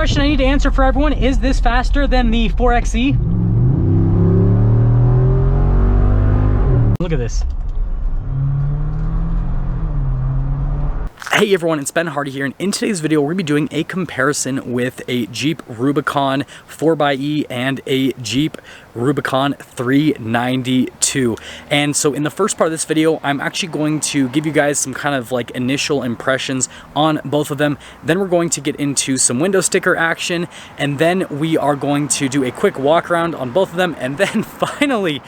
Question I need to answer for everyone, is this faster than the 4XE? Look at this. Hey everyone, it's Ben Hardy here, and in today's video we're going to be doing a comparison with a Jeep Rubicon 4xE and a Jeep Rubicon 392. And so in the first part of this video, I'm actually going to give you guys some kind of like initial impressions on both of them. Then we're going to get into some window sticker action, and then we are going to do a quick walk around on both of them, and then finally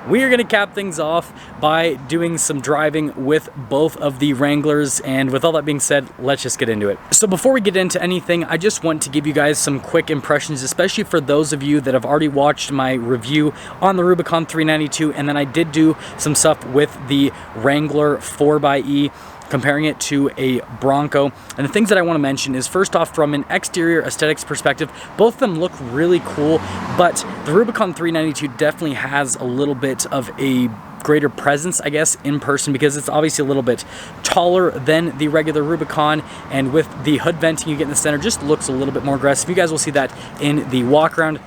we are going to cap things off by doing some driving with both of the Wranglers. And with all that being said, let's just get into it. So before we get into anything, I just want to give you guys some quick impressions, especially for those of you that have already watched my review on the Rubicon 392, and then I did do some stuff with the Wrangler 4xE, comparing it to a Bronco. And the things that I want to mention is, first off, from an exterior aesthetics perspective, both of them look really cool, but the Rubicon 392 definitely has a little bit of a greater presence, I guess, in person, because it's obviously a little bit taller than the regular Rubicon, and with the hood venting you get in the center, just looks a little bit more aggressive. You guys will see that in the walk around.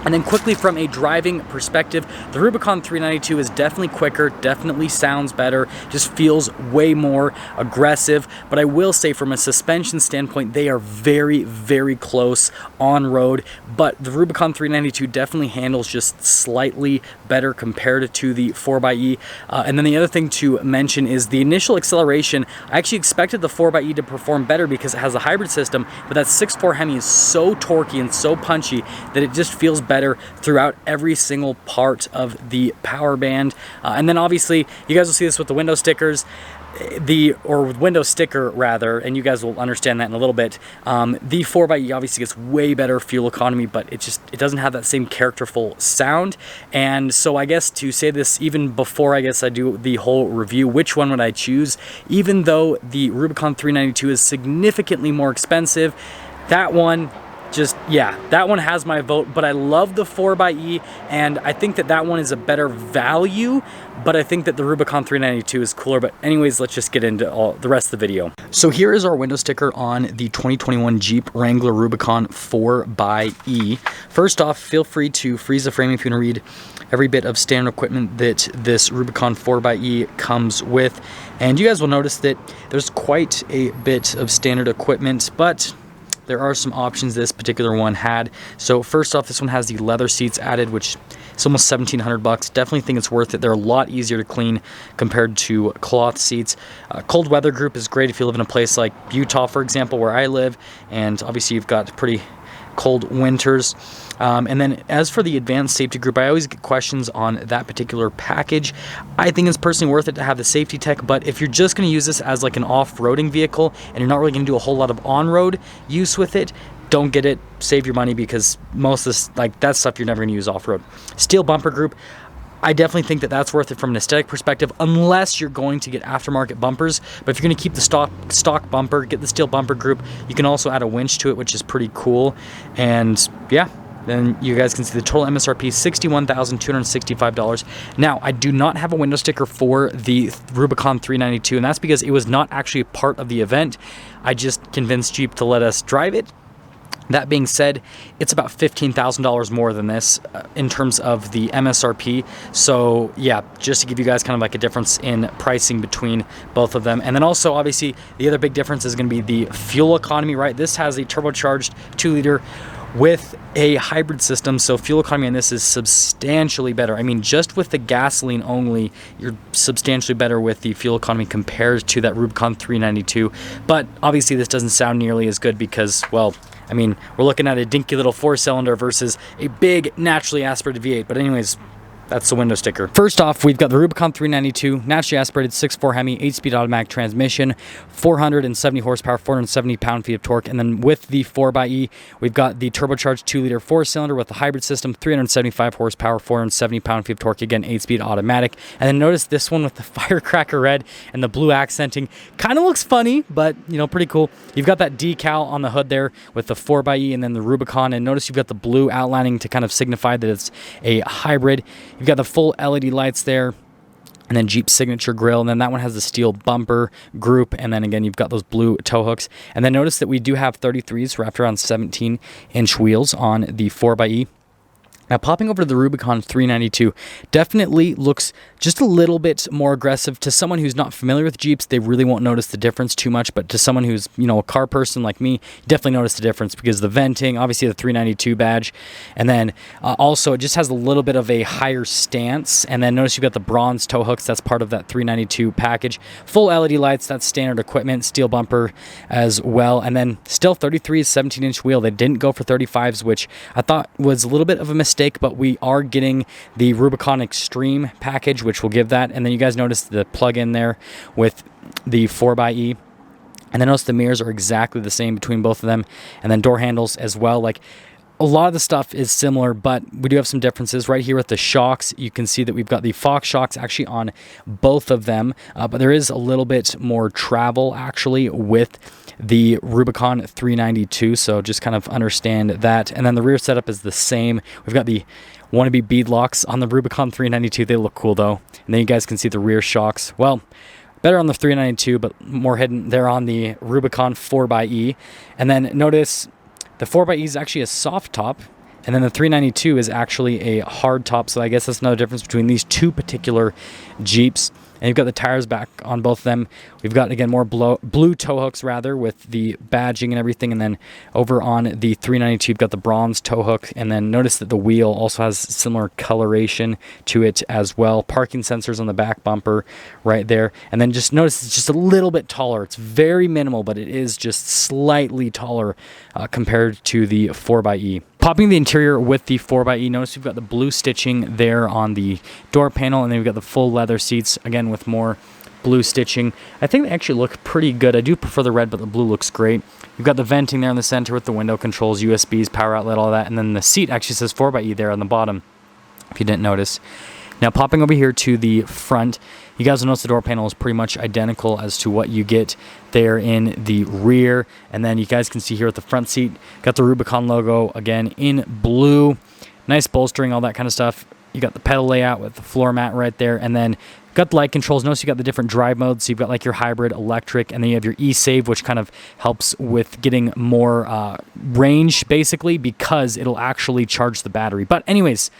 And then quickly, from a driving perspective, the Rubicon 392 is definitely quicker, definitely sounds better, just feels way more aggressive. But I will say, from a suspension standpoint, they are very, very close on road. But the Rubicon 392 definitely handles just slightly better compared to the 4xE. And then the other thing to mention is the initial acceleration. I actually expected the 4xE to perform better because it has a hybrid system, but that 6.4 Hemi is so torquey and so punchy that it just feels better throughout every single part of the power band. And then obviously you guys will see this with the window stickers, with window sticker rather, and you guys will understand that in a little bit. The 4xE obviously gets way better fuel economy, but it doesn't have that same characterful sound. And so I guess to say this, even before I guess I do the whole review, which one would I choose? Even though the Rubicon 392 is significantly more expensive, that one that one has my vote. But I love the 4xE, and I think that one is a better value, but I think that the Rubicon 392 is cooler. But anyways, let's just get into the rest of the video. So here is our window sticker on the 2021 Jeep Wrangler Rubicon 4xE. First off, feel free to freeze the frame if you want to read every bit of standard equipment that this Rubicon 4xE comes with. And you guys will notice that there's quite a bit of standard equipment, but there are some options this particular one had. So first off, this one has the leather seats added, which is almost $1,700. Definitely think it's worth it. They're a lot easier to clean compared to cloth seats. Cold weather group is great if you live in a place like Utah, for example, where I live, and obviously you've got pretty cold winters. And then as for the advanced safety group, I always get questions on that particular package. I think it's personally worth it to have the safety tech, but if you're just going to use this as like an off-roading vehicle and you're not really going to do a whole lot of on-road use with it, don't get it. Save your money, because most of this, like that stuff, you're never going to use off-road. Steel bumper group, I definitely think that that's worth it from an aesthetic perspective, unless you're going to get aftermarket bumpers. But if you're going to keep the stock bumper, get the steel bumper group. You can also add a winch to it, which is pretty cool. And yeah, then you guys can see the total MSRP is $61,265. Now, I do not have a window sticker for the Rubicon 392, and that's because it was not actually part of the event. I just convinced Jeep to let us drive it. That being said, it's about $15,000 more than this in terms of the MSRP. So yeah, just to give you guys kind of like a difference in pricing between both of them. And then also, obviously, the other big difference is going to be the fuel economy, right? This has a turbocharged 2-liter with a hybrid system, so fuel economy on this is substantially better. I mean, just with the gasoline only, you're substantially better with the fuel economy compared to that Rubicon 392. But obviously this doesn't sound nearly as good because, well, I mean, we're looking at a dinky little 4-cylinder versus a big naturally aspirated V8. But anyways, that's the window sticker. First off, we've got the Rubicon 392, naturally aspirated 6.4 Hemi, 8-speed automatic transmission, 470 horsepower, 470 pound-feet of torque. And then with the 4xE, we've got the turbocharged 2-liter 4-cylinder with the hybrid system, 375 horsepower, 470 pound-feet of torque, again, 8-speed automatic. And then notice this one with the firecracker red and the blue accenting. Kind of looks funny, but, you know, pretty cool. You've got that decal on the hood there with the 4xE and then the Rubicon. And notice you've got the blue outlining to kind of signify that it's a hybrid. You've got the full LED lights there. and then Jeep signature grille, and then that one has the steel bumper group, and then again you've got those blue tow hooks. And then notice that we do have 33s wrapped around 17-inch wheels on the 4xe. Now, popping over to the Rubicon 392 definitely looks just a little bit more aggressive. To someone who's not familiar with Jeeps, they really won't notice the difference too much, but to someone who's, you know, a car person like me, definitely notice the difference because the venting, obviously the 392 badge, and then also it just has a little bit of a higher stance. And then notice you've got the bronze tow hooks, that's part of that 392 package. Full LED lights, that's standard equipment, steel bumper as well. And then still 33 is 17-inch wheel. They didn't go for 35s, which I thought was a little bit of a mistake, but we are getting the Rubicon Extreme package, which will give that. And then you guys notice the plug-in there with the 4xe. And then notice the mirrors are exactly the same between both of them. And then door handles as well. Like, a lot of the stuff is similar, but we do have some differences. Right here with the shocks, you can see that we've got the Fox shocks actually on both of them, but there is a little bit more travel actually with the Rubicon 392, so just kind of understand that. And then the rear setup is the same. We've got the wannabe bead locks on the Rubicon 392. They look cool though. And then you guys can see the rear shocks. Well, better on the 392, but more hidden there on the Rubicon 4xe. And then notice the 4xe is actually a soft top, and then the 392 is actually a hard top. So I guess that's another difference between these two particular Jeeps. And you've got the tires back on both of them. We've got, again, more blue tow hooks, rather, with the badging and everything. And then over on the 392, you've got the bronze tow hook. And then notice that the wheel also has similar coloration to it as well. Parking sensors on the back bumper right there. And then just notice it's just a little bit taller. It's very minimal, but it is just slightly taller compared to the 4xe. Popping the interior with the 4xe, notice we've got the blue stitching there on the door panel, and then we've got the full leather seats, again with more blue stitching. I think they actually look pretty good. I do prefer the red, but the blue looks great. You've got the venting there in the center with the window controls, USBs, power outlet, all that, and then the seat actually says 4xe there on the bottom, if you didn't notice. Now, popping over here to the front, you guys will notice the door panel is pretty much identical as to what you get there in the rear. And then you guys can see here at the front seat, got the Rubicon logo, again, in blue. Nice bolstering, all that kind of stuff. You got the pedal layout with the floor mat right there. And then got the light controls. Notice you got the different drive modes. So you've got like your hybrid, electric, and then you have your e-save, which kind of helps with getting more range, basically, because it'll actually charge the battery. But anyways,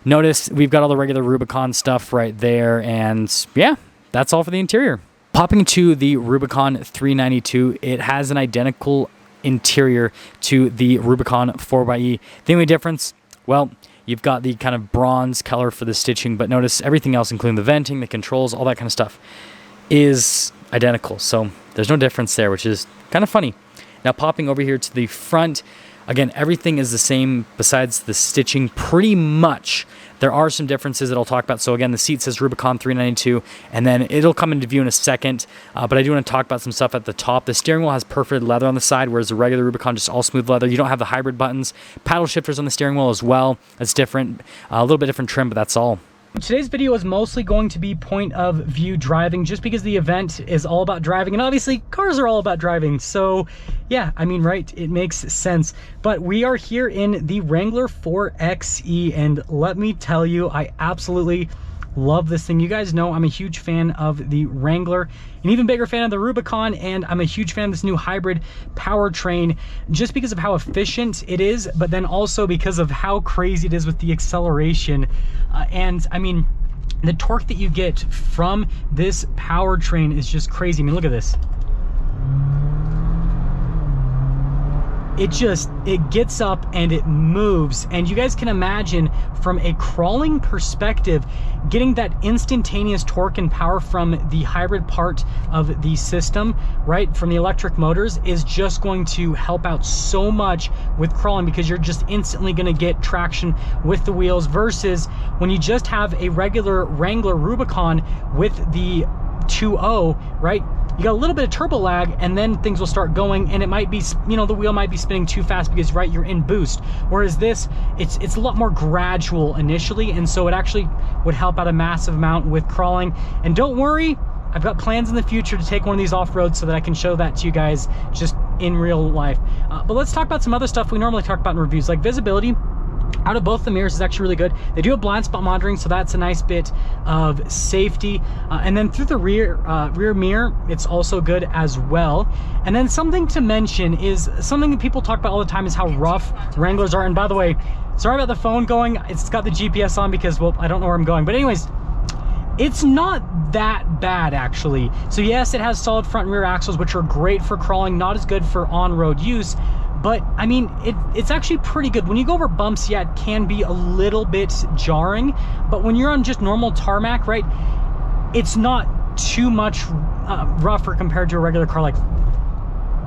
notice we've got all the regular Rubicon stuff right there, and yeah, that's all for the interior. Popping to the Rubicon 392, it has an identical interior to the Rubicon 4xe. The only difference, well, you've got the kind of bronze color for the stitching, but notice everything else, including the venting, the controls, all that kind of stuff, is identical. So there's no difference there, which is kind of funny. Now, popping over here to the front, again, everything is the same besides the stitching pretty much. There are some differences that I'll talk about. So again, the seat says Rubicon 392, and then it'll come into view in a second. But I do want to talk about some stuff at the top. The steering wheel has perforated leather on the side, whereas the regular Rubicon just all smooth leather. You don't have the hybrid buttons. Paddle shifters on the steering wheel as well. That's different. A little bit different trim, but that's all. Today's video is mostly going to be point of view driving, just because the event is all about driving, and obviously cars are all about driving, so yeah, I mean, right, it makes sense. But we are here in the Wrangler 4XE, and let me tell you, I absolutely love this thing. You guys know I'm a huge fan of the Wrangler, an even bigger fan of the Rubicon, and I'm a huge fan of this new hybrid powertrain just because of how efficient it is, but then also because of how crazy it is with the acceleration. And I mean, the torque that you get from this powertrain is just crazy. I mean, look at this. It gets up and it moves, and you guys can imagine from a crawling perspective, getting that instantaneous torque and power from the hybrid part of the system, right, from the electric motors, is just going to help out so much with crawling, because you're just instantly going to get traction with the wheels, versus when you just have a regular Wrangler Rubicon with the 2.0, right? You got a little bit of turbo lag, and then things will start going, and it might be, you know, the wheel might be spinning too fast because, right, you're in boost. Whereas this, it's a lot more gradual initially, and so it actually would help out a massive amount with crawling. And don't worry, I've got plans in the future to take one of these off-road so that I can show that to you guys just in real life. But let's talk about some other stuff we normally talk about in reviews, like visibility. out of both the mirrors is actually really good. They do have blind spot monitoring, so that's a nice bit of safety. And then through the rear mirror, it's also good as well. And then something to mention is something that people talk about all the time is how rough Wranglers are. And by the way, sorry about the phone going. It's got the GPS on because, well, I don't know where I'm going. But anyways, it's not that bad actually. So yes, it has solid front and rear axles, which are great for crawling, not as good for on-road use. But I mean, it's actually pretty good. When you go over bumps, yeah, it can be a little bit jarring, but when you're on just normal tarmac, right, it's not too much rougher compared to a regular car. Like,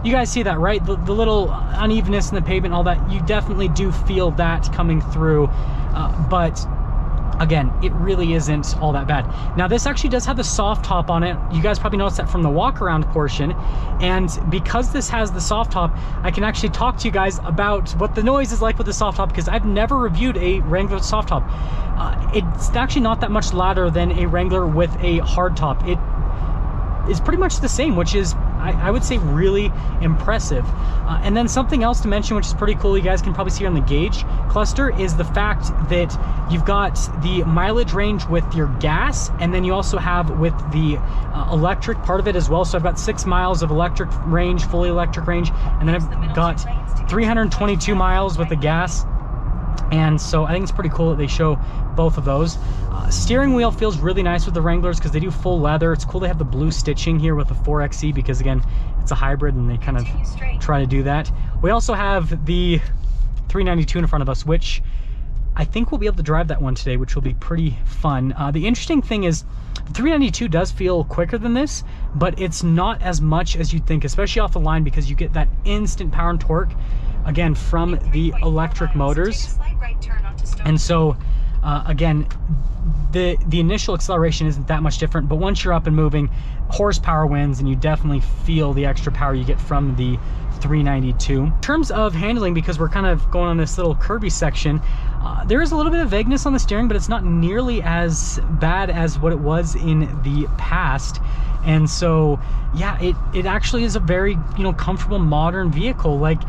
you guys see that, right? The little unevenness in the pavement, all that, you definitely do feel that coming through, but again, it really isn't all that bad. Now, this actually does have the soft top on it. You guys probably noticed that from the walk around portion. And because this has the soft top, I can actually talk to you guys about what the noise is like with the soft top, because I've never reviewed a Wrangler soft top. It's actually not that much louder than a Wrangler with a hard top. It is pretty much the same, which is, I would say, really impressive. And then something else to mention, which is pretty cool, you guys can probably see on the gauge cluster, is the fact that you've got the mileage range with your gas, and then you also have with the electric part of it as well. So I've got 6 miles of electric range, fully electric range, and then I've got 322 miles with the gas. And so I think it's pretty cool that they show both of those. Steering wheel feels really nice with the Wranglers because they do full leather. It's cool they have the blue stitching here with the 4XE because, again, it's a hybrid and they kind of try to do that. We also have the 392 in front of us, which I think we'll be able to drive that one today, which will be pretty fun. The interesting thing is the 392 does feel quicker than this, but it's not as much as you'd think, especially off the line, because you get that instant power and torque, again, from the electric motors. And so again, the initial acceleration isn't that much different, but once you're up and moving, horsepower wins, and you definitely feel the extra power you get from the 392. In terms of handling, because we're kind of going on this little curvy section, there is a little bit of vagueness on the steering, but it's not nearly as bad as what it was in the past. And so yeah, it actually is a very, you know, comfortable modern vehicle. Like,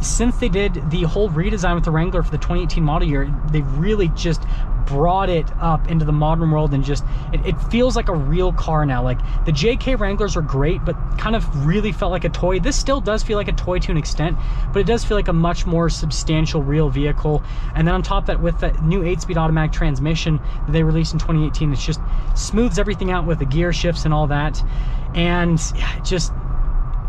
since they did the whole redesign with the Wrangler for the 2018 model year, they really just brought it up into the modern world, and just it feels like a real car now. Like, the JK Wranglers are great, but kind of really felt like a toy. This still does feel like a toy to an extent, but it does feel like a much more substantial real vehicle. And then on top of that, with that new 8-speed automatic transmission that they released in 2018, it just smooths everything out with the gear shifts and all that. And yeah, just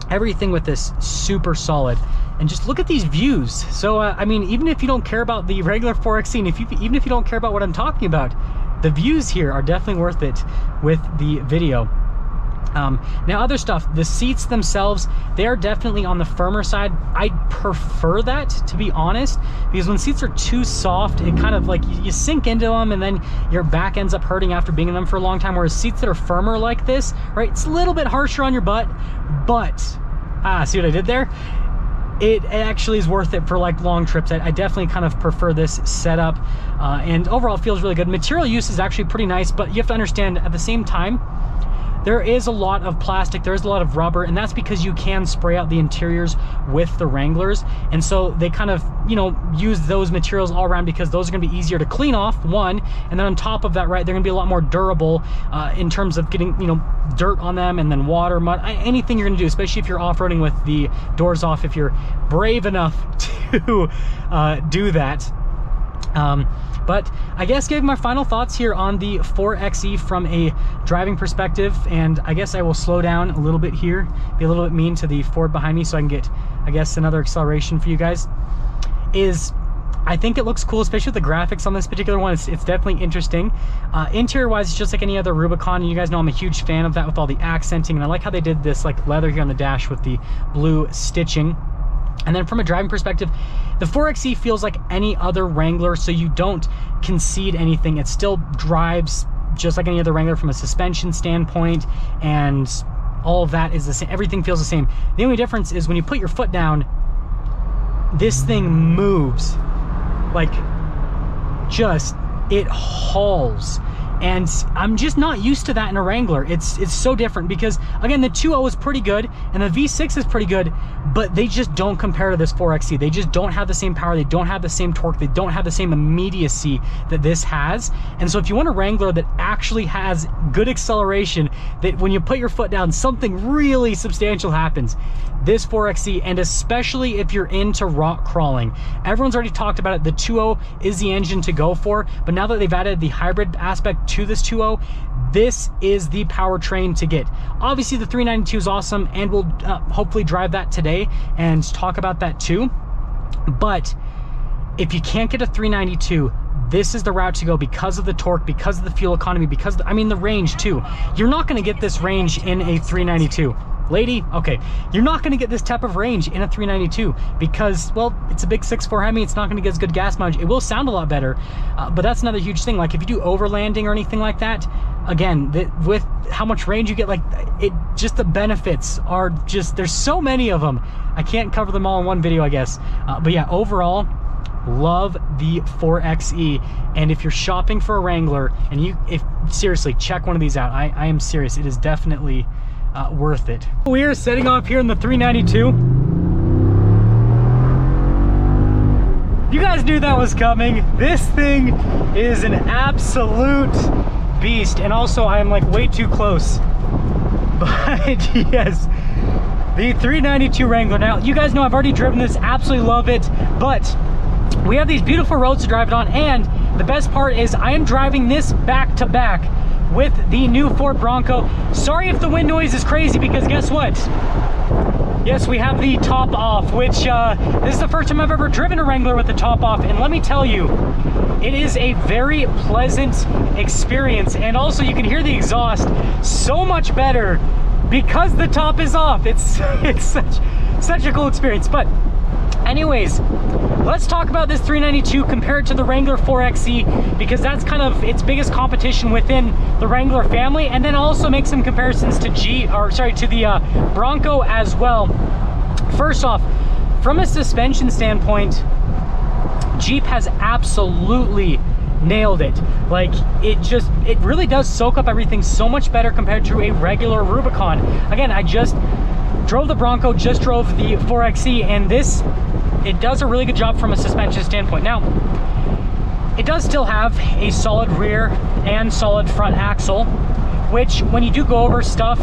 everything with this super solid. And just look at these views. So I mean, even if you don't care about the regular 4XE, and even if you don't care about what I'm talking about, the views here are definitely worth it with the video. Now, other stuff, the seats themselves, they are definitely on the firmer side. I prefer that, to be honest, because when seats are too soft, it kind of like you sink into them, and then your back ends up hurting after being in them for a long time. Whereas seats that are firmer like this, right, it's a little bit harsher on your butt, but see what I did there? It actually is worth it for like long trips. I definitely kind of prefer this setup, and overall it feels really good. Material use is actually pretty nice, but you have to understand at the same time, there is a lot of plastic, there is a lot of rubber, and that's because you can spray out the interiors with the Wranglers. And so they kind of, you know, use those materials all around because those are going to be easier to clean off, one, and then on top of that, right, they're going to be a lot more durable in terms of getting, you know, dirt on them, and then water, mud, anything you're going to do, especially if you're off-roading with the doors off, if you're brave enough to do that. But I guess giving my final thoughts here on the 4XE from a driving perspective, and I guess I will slow down a little bit here, be a little bit mean to the Ford behind me so I can get, I guess, another acceleration for you guys, is I think it looks cool, especially with the graphics on this particular one. It's definitely interesting. Interior-wise, it's just like any other Rubicon, and you guys know I'm a huge fan of that with all the accenting, and I like how they did this like leather here on the dash with the blue stitching. And then from a driving perspective, the 4XE feels like any other Wrangler, so you don't concede anything. It still drives just like any other Wrangler from a suspension standpoint, and all of that is the same. Everything feels the same. The only difference is when you put your foot down, this thing moves. Like, just, it hauls. And I'm just not used to that in a Wrangler. It's so different because, again, the 2.0 is pretty good and the V6 is pretty good, but they just don't compare to this 4XE. They just don't have the same power. They don't have the same torque. They don't have the same immediacy that this has. And so if you want a Wrangler that actually has good acceleration, that when you put your foot down, something really substantial happens, this 4XE, and especially if you're into rock crawling. Everyone's already talked about it. The 2.0 is the engine to go for, but now that they've added the hybrid aspect to this 2.0, this is the powertrain to get. Obviously the 392 is awesome, and we'll hopefully drive that today and talk about that too. But if you can't get a 392, this is the route to go because of the torque, because of the fuel economy, because I mean the range too. You're not going to get this range in a 392. Lady, okay, you're not going to get this type of range in a 392 because, well, it's a big 6.4 Hemi. It's not going to get as good gas mileage. It will sound a lot better, but that's another huge thing. Like if you do overlanding or anything like that, again, with how much range you get, like it, just the benefits are just, there's so many of them. I can't cover them all in one video, I guess. But yeah, overall, love the 4XE. And if you're shopping for a Wrangler, and seriously, check one of these out. I am serious. It is definitely worth it. We are setting off here in the 392. You guys knew that was coming. This thing is an absolute beast, and also I am like way too close. But yes, the 392 Wrangler. Now you guys know I've already driven this, absolutely love it, but we have these beautiful roads to drive it on, and the best part is I am driving this back to back with the new Ford Bronco. Sorry if the wind noise is crazy, because guess what? Yes, we have the top off, which this is the first time I've ever driven a Wrangler with the top off, and let me tell you, it is a very pleasant experience. And also you can hear the exhaust so much better because the top is off. It's such a cool experience. But anyways, let's talk about this 392 compared to the Wrangler 4XE, because that's kind of its biggest competition within the Wrangler family, and then also make some comparisons to the Bronco as well. First off, from a suspension standpoint, Jeep has absolutely nailed it. Like it really does soak up everything so much better compared to a regular Rubicon. Again, I just drove the Bronco, just drove the 4XE, and it does a really good job from a suspension standpoint. Now, it does still have a solid rear and solid front axle, which when you do go over stuff,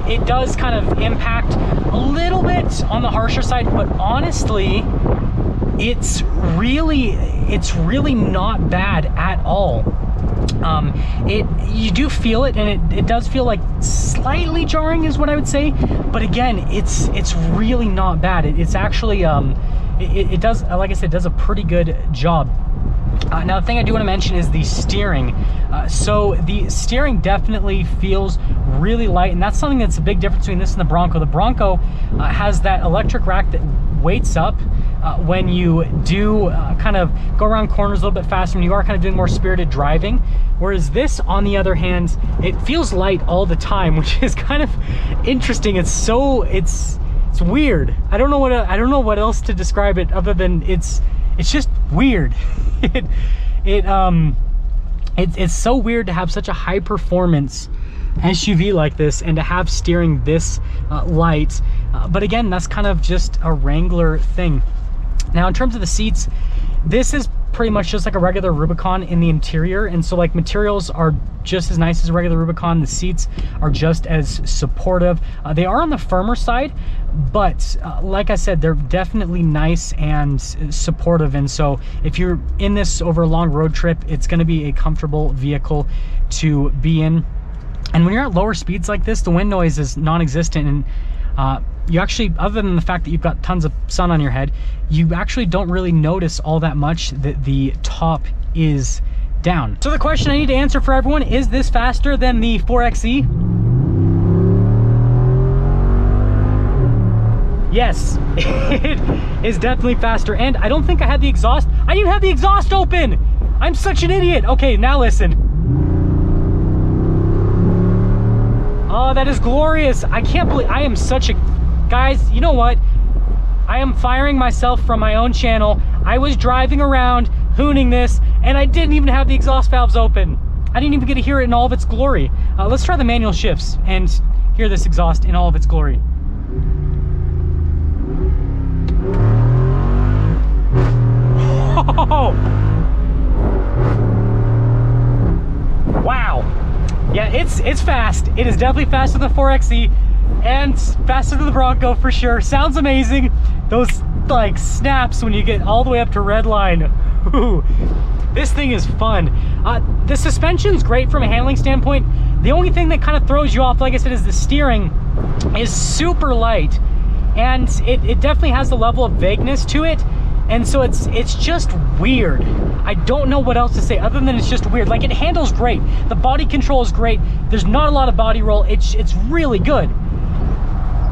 it does kind of impact a little bit on the harsher side, but honestly, it's really not bad at all. You do feel it, and it does feel like slightly jarring is what I would say, but again, it's really not bad. It's actually it does, like I said, does a pretty good job. Now the thing I do want to mention is the steering. So the steering definitely feels really light, and that's something that's a big difference between this and the Bronco. The Bronco has that electric rack that weights up when you do kind of go around corners a little bit faster, when you are kind of doing more spirited driving. Whereas this, on the other hand, it feels light all the time, which is kind of interesting. It's weird. I don't know what else to describe it other than it's just weird. It's so weird to have such a high performance SUV like this and to have steering this light. But again, that's kind of just a Wrangler thing. Now, in terms of the seats, this is pretty much just like a regular Rubicon in the interior, and so like materials are just as nice as a regular Rubicon. The seats are just as supportive. They are on the firmer side, but like I said, they're definitely nice and supportive, and so if you're in this over a long road trip, it's going to be a comfortable vehicle to be in. And when you're at lower speeds like this, the wind noise is non-existent, and you actually, other than the fact that you've got tons of sun on your head, you actually don't really notice all that much that the top is down. So the question I need to answer for everyone, is this faster than the 4XE? Yes, it is definitely faster, and I don't think I had the exhaust. I didn't have the exhaust open. I'm such an idiot. Okay, now listen. Oh, that is glorious. I can't believe I am such a... Guys, you know what? I am firing myself from my own channel. I was driving around, hooning this, and I didn't even have the exhaust valves open. I didn't even get to hear it in all of its glory. Let's try the manual shifts and hear this exhaust in all of its glory. Oh! Wow. Yeah, it's fast. It is definitely faster than the 4XE and faster than the Bronco for sure. Sounds amazing. Those like snaps when you get all the way up to red line. Ooh, this thing is fun. The suspension's great from a handling standpoint. The only thing that kind of throws you off, like I said, is the steering is super light, and it definitely has the level of vagueness to it. And so it's just weird. I don't know what else to say other than it's just weird. Like, it handles great. The body control is great. There's not a lot of body roll. It's really good.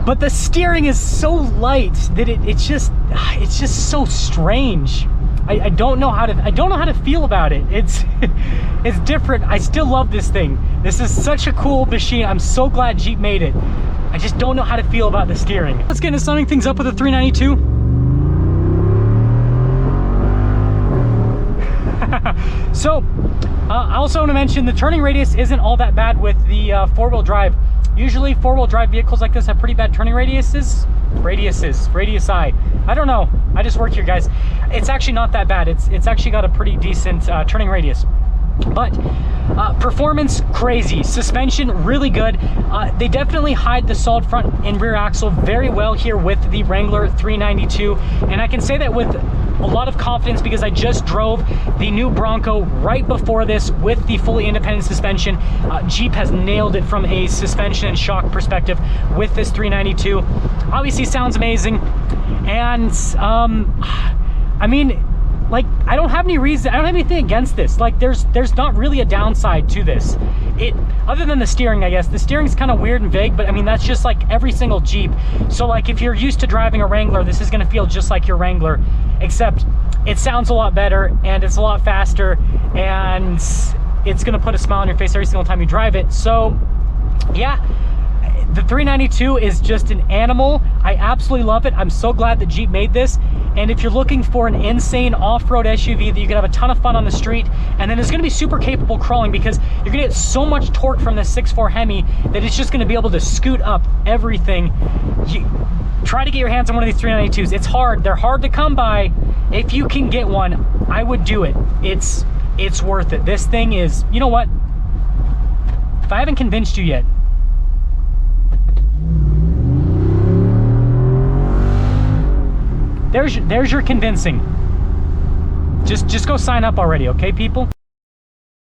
But the steering is so light that it's just so strange. I don't know how to feel about it. It's different. I still love this thing. This is such a cool machine. I'm so glad Jeep made it. I just don't know how to feel about the steering. Let's get into summing things up with a 392. So, I also want to mention the turning radius isn't all that bad with the four-wheel drive. Usually four-wheel drive vehicles like this have pretty bad turning radii. I don't know. I just work here, guys. It's actually not that bad. It's actually got a pretty decent turning radius. But performance, crazy. Suspension, really good. They definitely hide the solid front and rear axle very well here with the Wrangler 392. And I can say that with a lot of confidence because I just drove the new Bronco right before this with the fully independent suspension. Jeep has nailed it from a suspension and shock perspective with this 392. Obviously sounds amazing. And I mean, like, I don't have anything against this. Like, there's not really a downside to this. Other than the steering, I guess. The steering's kind of weird and vague, but I mean, that's just like every single Jeep. So like, if you're used to driving a Wrangler, this is gonna feel just like your Wrangler, except it sounds a lot better and it's a lot faster and it's gonna put a smile on your face every single time you drive it. So yeah, the 392 is just an animal. I absolutely love it. I'm so glad that Jeep made this. And if you're looking for an insane off-road SUV that you can have a ton of fun on the street, and then it's gonna be super capable crawling because you're gonna get so much torque from this 6.4 Hemi that it's just gonna be able to scoot up everything. Try to get your hands on one of these 392s. It's hard. They're hard to come by. If you can get one, I would do it. It's worth it. This thing is, you know what? If I haven't convinced you yet, there's your convincing. Just go sign up already, okay, people?